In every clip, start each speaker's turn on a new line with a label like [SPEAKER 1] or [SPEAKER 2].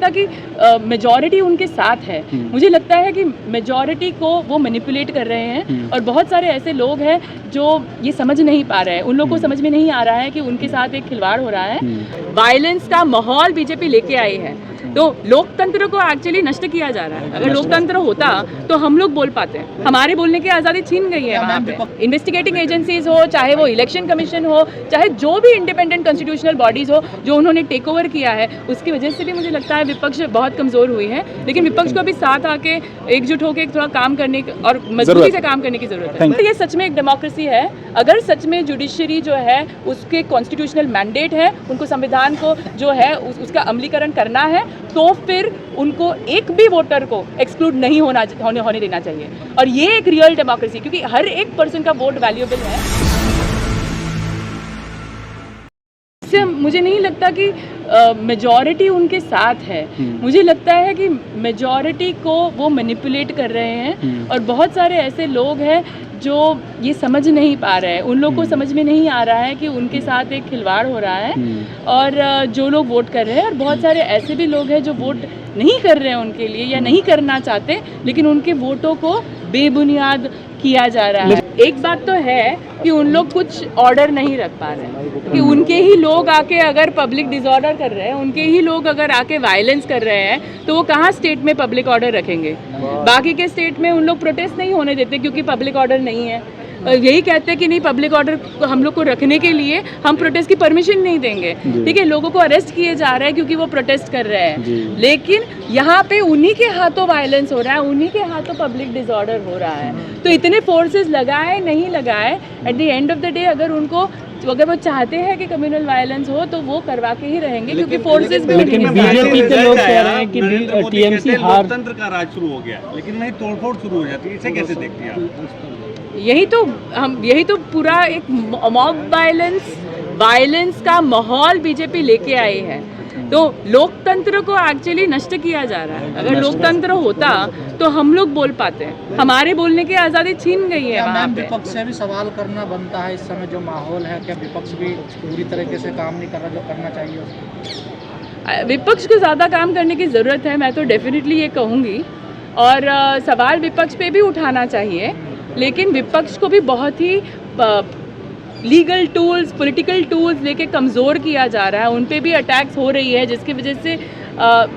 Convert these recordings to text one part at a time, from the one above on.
[SPEAKER 1] लगता कि मेजॉरिटी उनके साथ है। मुझे लगता है कि मेजॉरिटी को वो मैनिपुलेट कर रहे हैं और बहुत सारे ऐसे लोग हैं जो ये समझ नहीं पा रहे हैं। उन लोगों को समझ में नहीं आ रहा है कि उनके साथ एक खिलवाड़ हो रहा है। वायलेंस का माहौल बीजेपी लेके आई है, तो लोकतंत्र को एक्चुअली नष्ट किया जा रहा है। अगर लोकतंत्र होता तो हम लोग बोल पाते हैं। हमारे बोलने की आज़ादी छीन गई है वहाँ पे। इन्वेस्टिगेटिंग एजेंसीज हो, चाहे वो इलेक्शन कमीशन हो, चाहे जो भी इंडिपेंडेंट कॉन्स्टिट्यूशनल बॉडीज हो, जो उन्होंने टेक ओवर किया है, उसकी वजह से भी मुझे लगता है विपक्ष बहुत कमज़ोर हुई है। लेकिन विपक्ष को अभी साथ आके एकजुट होकर थोड़ा काम करने और मजबूती से काम करने की जरूरत है। ये सच में एक डेमोक्रेसी है। अगर सच में जुडिशरी जो है उसके कॉन्स्टिट्यूशनल मैंडेट है, उनको संविधान को जो है उसका अमलीकरण करना है, तो फिर उनको एक भी वोटर को एक्सक्लूड नहीं होने देना चाहिए। और ये एक रियल डेमोक्रेसी, क्योंकि हर एक पर्सन का वोट वैल्यूएबल है। इससे मुझे नहीं लगता कि मेजॉरिटी उनके साथ है। मुझे लगता है कि मेजॉरिटी को वो मैनिपुलेट कर रहे हैं और बहुत सारे ऐसे लोग हैं जो ये समझ नहीं पा रहे हैं। उन लोगों को समझ में नहीं आ रहा है कि उनके साथ एक खिलवाड़ हो रहा है और जो लोग वोट कर रहे हैं, और बहुत सारे ऐसे भी लोग हैं जो वोट नहीं कर रहे हैं उनके लिए या नहीं करना चाहते, लेकिन उनके वोटों को बेबुनियाद किया जा रहा है। एक बात तो है कि उन लोग कुछ ऑर्डर नहीं रख पा रहे हैं, कि उनके ही लोग आके अगर पब्लिक डिसऑर्डर कर रहे हैं, उनके ही लोग अगर आके वायलेंस कर रहे हैं, तो वो कहाँ स्टेट में पब्लिक ऑर्डर रखेंगे। बाकी के स्टेट में उन लोग प्रोटेस्ट नहीं होने देते क्योंकि पब्लिक ऑर्डर नहीं है। यही कहते हैं कि नहीं, पब्लिक ऑर्डर हम लोग को रखने के लिए हम प्रोटेस्ट की परमिशन नहीं देंगे। ठीक है, लोगों को अरेस्ट किए जा रहे हैं क्योंकि वो प्रोटेस्ट कर रहे हैं, लेकिन यहाँ पे उन्हीं के हाथों वायलेंस हो रहा है, उन्हीं के हाथों पब्लिक डिसऑर्डर हो रहा है। तो इतने फोर्सेस लगाए नहीं लगाए, at the end of the day अगर वो चाहते हैं कि कम्युनल वायलेंस हो तो वो करवा के ही रहेंगे, क्योंकि फोर्सेस भी।
[SPEAKER 2] लेकिन बीजेपी के लोग कह रहे हैं कि टीएमसी हार,
[SPEAKER 3] लोकतंत्र का राज शुरू हो गया, लेकिन नहीं तोड़फोड़ शुरू हो जाती है। इसे कैसे देखते हैं आप?
[SPEAKER 1] यही तो पूरा एक मॉब वायलेंस का माहौल बीजेपी लेके आई है। तो लोकतंत्र को एक्चुअली नष्ट किया जा रहा है। अगर लोकतंत्र होता तो हम लोग बोल पाते हैं। हमारे बोलने की आज़ादी छीन गई है वहाँ पे।
[SPEAKER 4] विपक्ष से भी सवाल करना बनता है इस समय जो माहौल है, क्या विपक्ष भी पूरी तरीके से काम नहीं कर रहा जो करना चाहिए?
[SPEAKER 1] विपक्ष को ज़्यादा काम करने की ज़रूरत है, मैं तो डेफिनेटली ये कहूँगी। और सवाल विपक्ष पे भी उठाना चाहिए, लेकिन विपक्ष को भी बहुत ही लीगल टूल्स, पॉलिटिकल टूल्स लेके कमज़ोर किया जा रहा है। उन पे भी अटैक्स हो रही है, जिसकी वजह से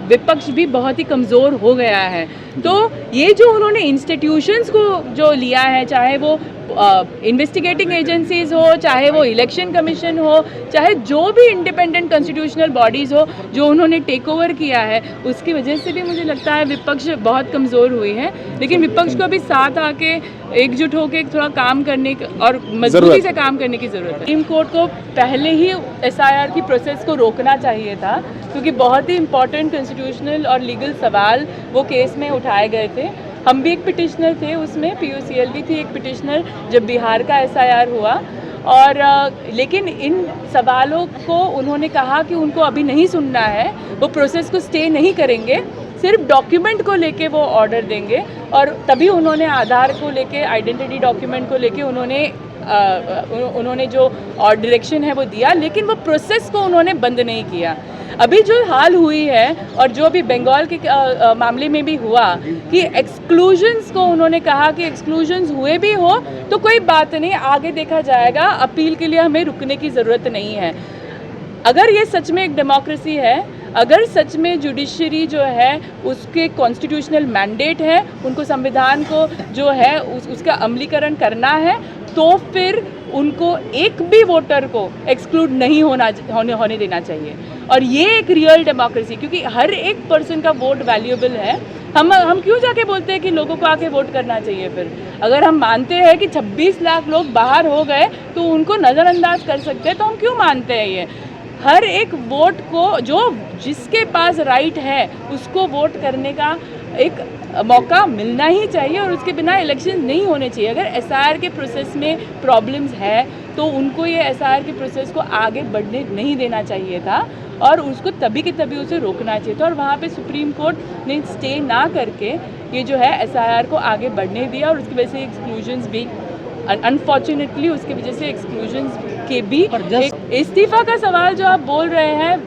[SPEAKER 1] विपक्ष भी बहुत ही कमज़ोर हो गया है। तो ये जो उन्होंने इंस्टीट्यूशंस को जो लिया है, चाहे वो इन्वेस्टिगेटिंग एजेंसीज हो, चाहे वो इलेक्शन कमीशन हो, चाहे जो भी इंडिपेंडेंट कॉन्स्टिट्यूशनल बॉडीज़ हो, जो उन्होंने टेक ओवर किया है, उसकी वजह से भी मुझे लगता है विपक्ष बहुत कमज़ोर हुई है। लेकिन विपक्ष को अभी साथ आके एकजुट होकर थोड़ा काम करने और मजबूती से काम करने की ज़रूरत है। सुप्रीम कोर्ट को पहले ही SIR की प्रोसेस को रोकना चाहिए था, क्योंकि बहुत ही इंपॉर्टेंट कॉन्स्टिट्यूशनल और लीगल सवाल वो केस में उठाए गए थे। हम भी एक पिटिशनर थे उसमें, PUCL भी थी एक पिटिशनर जब बिहार का SIR हुआ। और लेकिन इन सवालों को उन्होंने कहा कि उनको अभी नहीं सुनना है, वो प्रोसेस को स्टे नहीं करेंगे, सिर्फ डॉक्यूमेंट को लेके वो ऑर्डर देंगे। और तभी उन्होंने आधार को लेके, आइडेंटिटी डॉक्यूमेंट को लेके उन्होंने जो डायरेक्शन है वो दिया, लेकिन वो प्रोसेस को उन्होंने बंद नहीं किया। अभी जो हाल हुई है और जो अभी बंगाल के मामले में भी हुआ कि एक्सक्लूजन्स को उन्होंने कहा कि एक्सक्लूजन्स हुए भी हो तो कोई बात नहीं, आगे देखा जाएगा, अपील के लिए हमें रुकने की ज़रूरत नहीं है। अगर ये सच में एक डेमोक्रेसी है, अगर सच में जुडिशरी जो है उसके कॉन्स्टिट्यूशनल मैंडेट है, उनको संविधान को जो है उसका अमलीकरण करना है, तो फिर उनको एक भी वोटर को एक्सक्लूड नहीं होने देना चाहिए। और ये एक रियल डेमोक्रेसी, क्योंकि हर एक पर्सन का वोट वैल्यूएबल है। हम क्यों जाके बोलते हैं कि लोगों को आके वोट करना चाहिए? फिर अगर हम मानते हैं कि 26 लाख लोग बाहर हो गए तो उनको नज़रअंदाज कर सकते हैं, तो हम क्यों मानते हैं ये? हर एक वोट को, जो जिसके पास राइट है उसको वोट करने का एक मौका मिलना ही चाहिए, और उसके बिना इलेक्शन नहीं होने चाहिए। अगर SIR के प्रोसेस में प्रॉब्लम्स है तो उनको ये SIR के प्रोसेस को आगे बढ़ने नहीं देना चाहिए था, और उसको तभी के तभी उसे रोकना चाहिए था। और वहाँ पे सुप्रीम कोर्ट ने स्टे ना करके ये जो है SIR को आगे बढ़ने दिया, और उसकी वजह से एक्सक्लूजन्स भी, अनफॉर्चुनेटली उसकी वजह से एक्सक्लूजन्स के भी। इस्तीफ़ा का सवाल जो आप बोल रहे हैं,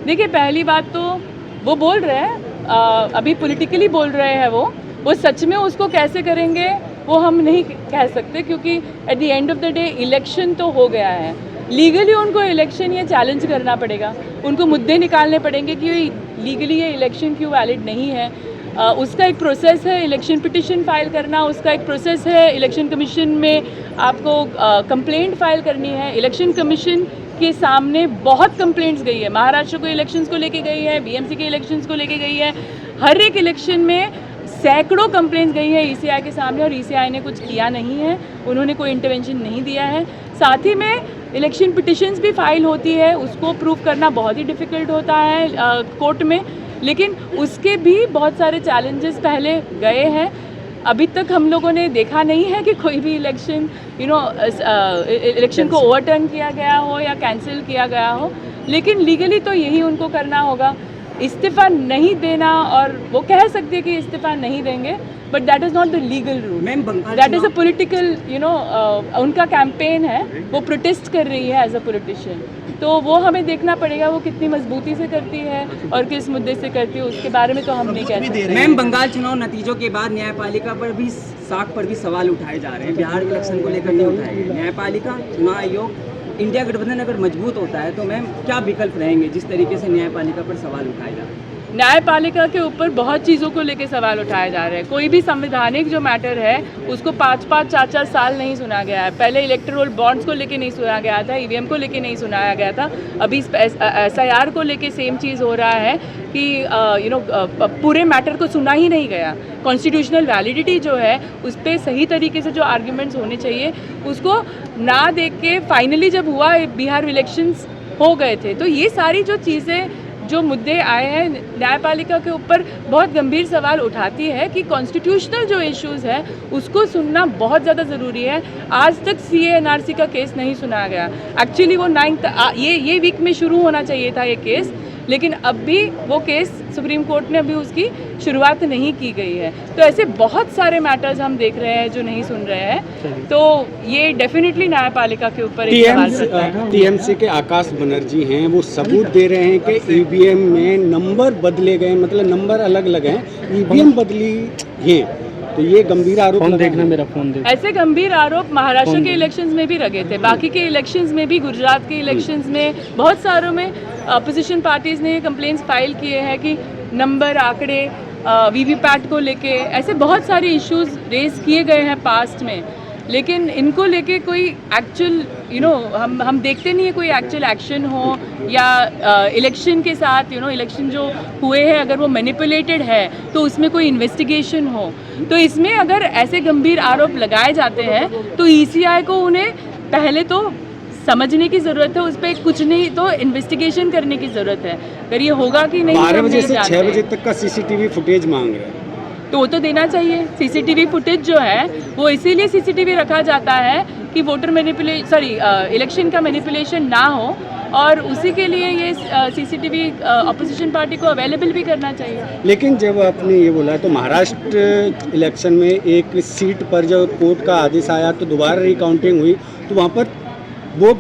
[SPEAKER 1] देखिए पहली बात तो वो बोल रहे हैं अभी पॉलिटिकली बोल रहे हैं वो सच में उसको कैसे करेंगे वो हम नहीं कह सकते, क्योंकि at the end of the day election तो हो गया है। लीगली उनको इलेक्शन ये चैलेंज करना पड़ेगा, उनको मुद्दे निकालने पड़ेंगे कि लीगली ये इलेक्शन क्यों वैलिड नहीं है। उसका एक प्रोसेस है इलेक्शन पिटिशन फाइल करना, उसका एक प्रोसेस है इलेक्शन कमीशन में आपको कंप्लेंट फाइल करनी है। इलेक्शन कमीशन के सामने बहुत कंप्लेंट्स गई है, महाराष्ट्र को इलेक्शंस को लेके गई है, बीएमसी के इलेक्शंस को लेके गई है, हर एक इलेक्शन में सैकड़ों कंप्लेंट्स गई है ईसीआई के सामने, और ईसीआई ने कुछ किया नहीं है, उन्होंने कोई इंटरवेंशन नहीं दिया है। साथ ही में इलेक्शन पिटिशंस भी फाइल होती है, उसको प्रूव करना बहुत ही डिफ़िकल्ट होता है कोर्ट में, लेकिन उसके भी बहुत सारे चैलेंजेस पहले गए हैं। अभी तक हम लोगों ने देखा नहीं है कि कोई भी इलेक्शन इलेक्शन को ओवरटर्न किया गया हो या कैंसिल किया गया हो, लेकिन लीगली तो यही उनको करना होगा। इस्तीफ़ा नहीं देना, और वो कह सकते हैं कि इस्तीफ़ा नहीं देंगे, but that is not the legal rule, that is a political उनका कैंपेन है, वो प्रोटेस्ट कर रही है एज अ पॉलिटिशियन, तो वो हमें देखना पड़ेगा वो कितनी मजबूती से करती है और किस मुद्दे से करती है, उसके बारे में तो हम नहीं कह सकते।
[SPEAKER 5] मैम, बंगाल चुनाव नतीजों के बाद न्यायपालिका पर भी साख पर भी सवाल उठाए जा रहे हैं, बिहार इलेक्शन को लेकर नहीं उठाए गए। न्यायपालिका, चुनाव आयोग, इंडिया गठबंधन अगर मजबूत होता है तो मैम क्या विकल्प रहेंगे जिस तरीके से न्यायपालिका पर सवाल उठाए जा रहे हैं?
[SPEAKER 1] न्यायपालिका के ऊपर बहुत चीज़ों को लेके सवाल उठाए जा रहे हैं। कोई भी संवैधानिक जो मैटर है उसको 5-5, 4-4 साल नहीं सुना गया है। पहले इलेक्टोरल बॉन्ड्स को लेके नहीं सुना गया था, ईवीएम को लेके नहीं सुनाया गया था, अभी SIR को लेके सेम चीज़ हो रहा है कि पूरे मैटर को सुना ही नहीं गया। कॉन्स्टिट्यूशनल वैलिडिटी जो है उस पर सही तरीके से जो आर्ग्यूमेंट्स होने चाहिए उसको ना देख के फाइनली जब हुआ बिहार इलेक्शंस हो गए थे, तो ये सारी जो चीज़ें जो मुद्दे आए हैं न्यायपालिका के ऊपर बहुत गंभीर सवाल उठाती है कि कॉन्स्टिट्यूशनल जो इश्यूज़ है उसको सुनना बहुत ज़्यादा ज़रूरी है। आज तक CAA NRC का केस नहीं सुनाया गया। एक्चुअली वो 9th ये वीक में शुरू होना चाहिए था ये केस, लेकिन अब भी वो केस सुप्रीम कोर्ट ने अभी उसकी शुरुआत नहीं की गई है। तो ऐसे बहुत सारे मैटर्स हम देख रहे हैं जो नहीं सुन रहे हैं, तो ये डेफिनेटली न्यायपालिका के ऊपर एक सवाल करता है।
[SPEAKER 6] TMC के आकाश बनर्जी हैं, वो सबूत दे रहे हैं कि EVM में नंबर बदले गए, मतलब नंबर अलग अलग हैं, EVM बदली हैं, तो ये गंभीर आरोप
[SPEAKER 2] देखना, मेरा फोन देखना।
[SPEAKER 1] ऐसे गंभीर आरोप महाराष्ट्र के इलेक्शंस में भी लगे थे, बाकी के इलेक्शंस में भी, गुजरात के इलेक्शंस में, बहुत सारों में अपोजिशन पार्टीज़ ने कंप्लेंट्स फाइल किए हैं कि नंबर, आंकड़े, VVPAT को लेके ऐसे बहुत सारे इश्यूज रेज किए गए हैं पास्ट में, लेकिन इनको लेके कोई एक्चुअल हम देखते नहीं है कोई एक्चुअल एक्शन हो, या इलेक्शन के साथ इलेक्शन जो हुए हैं अगर वो मैनिपुलेटेड है तो उसमें कोई इन्वेस्टिगेशन हो। तो इसमें अगर ऐसे गंभीर आरोप लगाए जाते हैं तो ECI को उन्हें पहले तो समझने की ज़रूरत है, उस पर कुछ नहीं तो इन्वेस्टिगेशन करने की ज़रूरत है। अगर ये होगा कि नहीं,
[SPEAKER 6] 12 बजे से 6 बजे तक का CCTV फुटेज मांग रहे हैं,
[SPEAKER 1] तो वो तो देना चाहिए। CCTV फुटेज जो है वो इसीलिए CCTV रखा जाता है कि वोटर इलेक्शन का मैनिपुलेशन ना हो, और उसी के लिए ये CCTV अपोजिशन पार्टी को अवेलेबल भी करना चाहिए।
[SPEAKER 6] लेकिन जब आपने ये बोला तो महाराष्ट्र इलेक्शन में एक सीट पर जब कोर्ट का आदेश आया तो दोबारा रिकाउंटिंग हुई, तो वहाँ पर वो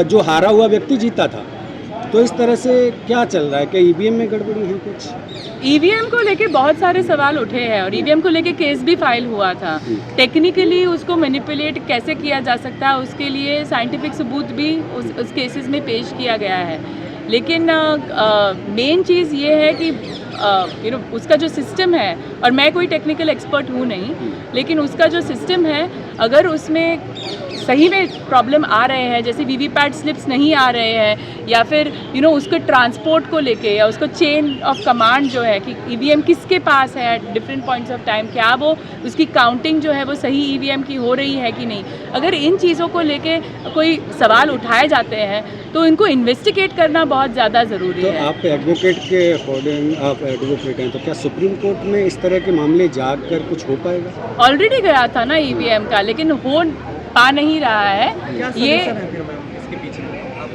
[SPEAKER 6] जो हारा हुआ व्यक्ति जीता था, तो इस तरह से क्या चल रहा है? क्या EVM में गड़बड़ी है कुछ?
[SPEAKER 1] EVM को लेके बहुत सारे सवाल उठे हैं, और EVM को लेके केस भी फाइल हुआ था। टेक्निकली उसको मैनिपुलेट कैसे किया जा सकता है उसके लिए साइंटिफिक सबूत भी उस केसेस में पेश किया गया है, लेकिन मेन चीज़ ये है कि उसका जो सिस्टम है, और मैं कोई टेक्निकल एक्सपर्ट हूँ नहीं, लेकिन उसका जो सिस्टम है अगर उसमें सही में प्रॉब्लम आ रहे हैं, जैसे VVPAT स्लिप्स नहीं आ रहे हैं, या फिर उसको ट्रांसपोर्ट को लेके, या उसको चेन ऑफ कमांड जो है कि EVM किसके पास है at different points of time, क्या वो उसकी काउंटिंग जो है वो सही EVM की हो रही है कि नहीं, अगर इन चीज़ों को लेके कोई सवाल उठाए जाते हैं तो इनको इन्वेस्टिगेट करना बहुत ज़्यादा ज़रूरी है।
[SPEAKER 6] तो आप एडवोकेट के अकॉर्डिंग, आप एडवोकेट हैं, तो क्या सुप्रीम कोर्ट में इस तरह के मामले जाग कर कुछ हो पाएगा?
[SPEAKER 1] ऑलरेडी गया था ना EVM का, लेकिन हो पा नहीं रहा है। ये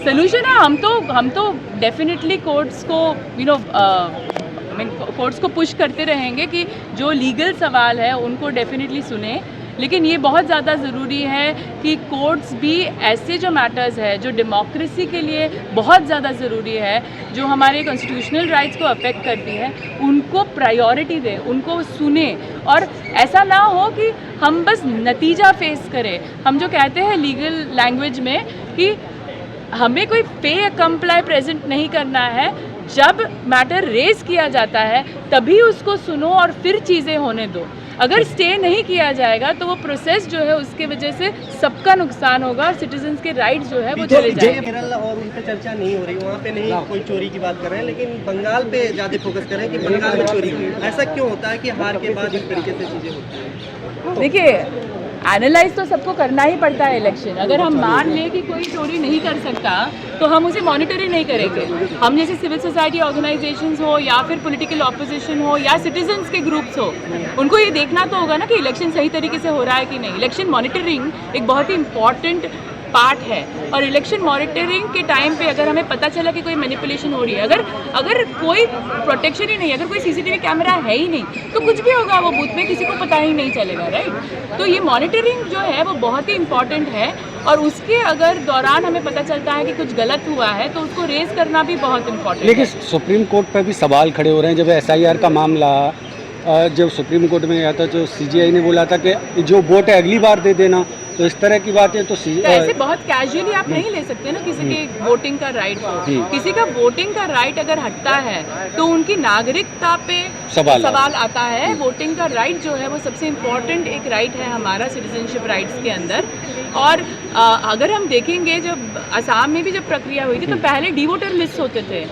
[SPEAKER 1] सोल्यूशन है, हम तो डेफिनेटली कोर्ट्स को कोर्ट्स को पुश करते रहेंगे कि जो लीगल सवाल है उनको डेफिनेटली सुने, लेकिन ये बहुत ज़्यादा ज़रूरी है कि कोर्ट्स भी ऐसे जो मैटर्स है जो डेमोक्रेसी के लिए बहुत ज़्यादा ज़रूरी है, जो हमारे कॉन्स्टिट्यूशनल राइट्स को अफेक्ट करती है, उनको प्रायोरिटी दें, उनको सुने। और ऐसा ना हो कि हम बस नतीजा फेस करें। हम जो कहते हैं लीगल लैंग्वेज में कि हमें कोई पे कंप्लाई प्रेजेंट नहीं करना है, जब मैटर रेज किया जाता है तभी उसको सुनो और फिर चीज़ें होने दो। अगर स्टे नहीं किया जाएगा तो वो प्रोसेस जो है उसके वजह से सबका नुकसान होगा और सिटीजन्स के राइट्स जो है वो चले जाएंगे।
[SPEAKER 7] केरल और उन पे चर्चा नहीं हो रही, वहाँ पे नहीं कोई चोरी की बात कर रहे हैं, लेकिन बंगाल पे ज़्यादा फोकस कर रहे हैं कि बंगाल में चोरी हुई। ऐसा क्यों होता है कि हार के बाद इस तरीके से चीज़ें होती हैं?
[SPEAKER 1] देखिए, एनालाइज तो सबको करना ही पड़ता है इलेक्शन। अगर हम मान लें कि कोई चोरी नहीं कर सकता तो हम उसे मॉनिटर ही नहीं करेंगे। हम जैसे सिविल सोसाइटी ऑर्गेनाइजेशंस हो या फिर पॉलिटिकल ऑपोजिशन हो या सिटीजन्स के ग्रुप्स हो, उनको ये देखना तो होगा ना कि इलेक्शन सही तरीके से हो रहा है कि नहीं। इलेक्शन मॉनिटरिंग एक बहुत ही इंपॉर्टेंट पार्ट है और इलेक्शन मॉनिटरिंग के टाइम पे अगर हमें पता चला कि कोई मैनिपुलेशन हो रही है, अगर कोई प्रोटेक्शन ही नहीं है, अगर कोई सीसीटीवी कैमरा है ही नहीं, तो कुछ भी होगा वो बूथ में, किसी को पता ही नहीं चलेगा, राइट। तो ये मॉनिटरिंग जो है वो बहुत ही इंपॉर्टेंट है और उसके अगर दौरान हमें पता चलता है कि कुछ गलत हुआ है तो उसको रेज करना भी बहुत इंपॉर्टेंट है।
[SPEAKER 6] लेकिन सुप्रीम कोर्ट पर भी सवाल खड़े हो रहे हैं। जब SIR का मामला जब सुप्रीम कोर्ट में गया था तो CGI ने बोला था कि जो वोट है अगली बार दे देना, तो इस तरह की बातें तो
[SPEAKER 1] ऐसे बहुत कैजुअली आप नहीं ले सकते ना किसी के वोटिंग का राइट को। किसी का वोटिंग का राइट अगर हटता है तो उनकी नागरिकता पे सवाल आता है। वोटिंग का राइट जो है वो सबसे इम्पोर्टेंट एक राइट है हमारा सिटीजनशिप राइट्स के अंदर। और अगर हम देखेंगे जब असम में भी जब प्रक्रिया हुई थी तो पहले डिवोटर लिस्ट होते थे।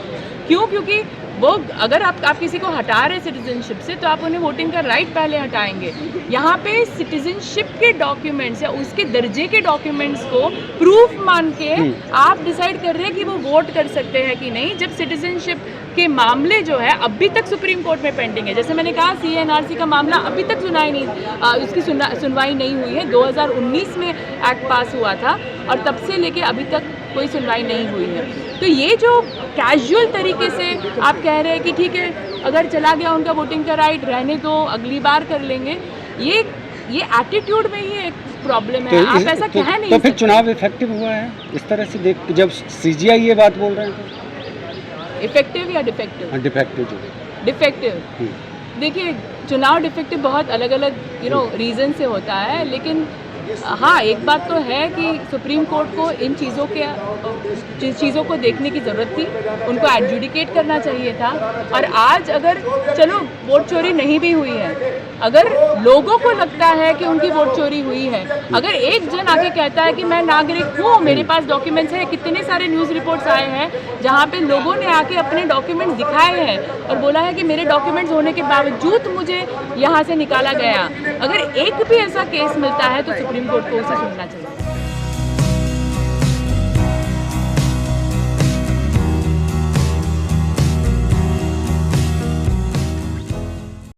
[SPEAKER 1] क्यों? क्योंकि वो अगर आप किसी को हटा रहे सिटीजनशिप से तो आप उन्हें वोटिंग का राइट पहले हटाएंगे। यहाँ पे सिटीजनशिप के डॉक्यूमेंट्स या उसके दर्जे के डॉक्यूमेंट्स को प्रूफ मान के आप डिसाइड कर रहे हैं कि वो वोट कर सकते हैं कि नहीं, जब सिटीजनशिप के मामले जो है अभी तक सुप्रीम कोर्ट में पेंडिंग है। जैसे मैंने कहा CNRC का मामला अभी तक उसकी सुनवाई नहीं हुई है। 2019 में एक्ट पास हुआ था और तब से लेके अभी तक कोई सुनवाई नहीं हुई है। तो ये जो कैजुअल तरीके से आप कह रहे हैं कि ठीक है अगर चला गया उनका वोटिंग का राइट, रहने दो अगली बार कर लेंगे, ये एटीट्यूड में ही एक प्रॉब्लम है। आप ऐसा कह नहीं
[SPEAKER 6] तो फिर
[SPEAKER 1] सकते।
[SPEAKER 6] चुनाव इफेक्टिव हुआ है इस तरह से देख, जब CGI ये बात बोल रहे हैं तो
[SPEAKER 1] इफेक्टिव या डिफेक्टिव?
[SPEAKER 6] डिफेक्टिव जो
[SPEAKER 1] डिफेक्टिव। देखिए, चुनाव डिफेक्टिव बहुत अलग अलग रीज़न से होता है, लेकिन हाँ एक बात तो है कि सुप्रीम कोर्ट को इन चीज़ों को देखने की ज़रूरत थी, उनको एडजुडिकेट करना चाहिए था। और आज अगर चलो वोट चोरी नहीं भी हुई है, अगर लोगों को लगता है कि उनकी वोट चोरी हुई है, अगर एक जन आके कहता है कि मैं नागरिक हूँ, मेरे पास डॉक्यूमेंट्स है, कितने सारे न्यूज़ रिपोर्ट्स आए हैं जहाँ पे लोगों ने आके अपने डॉक्यूमेंट्स दिखाए हैं और बोला है कि मेरे डॉक्यूमेंट्स होने के बावजूद मुझे यहाँ से निकाला गया, अगर एक भी ऐसा केस मिलता है तो सुप्रीम कोर्ट को उसे सुनना चाहिए।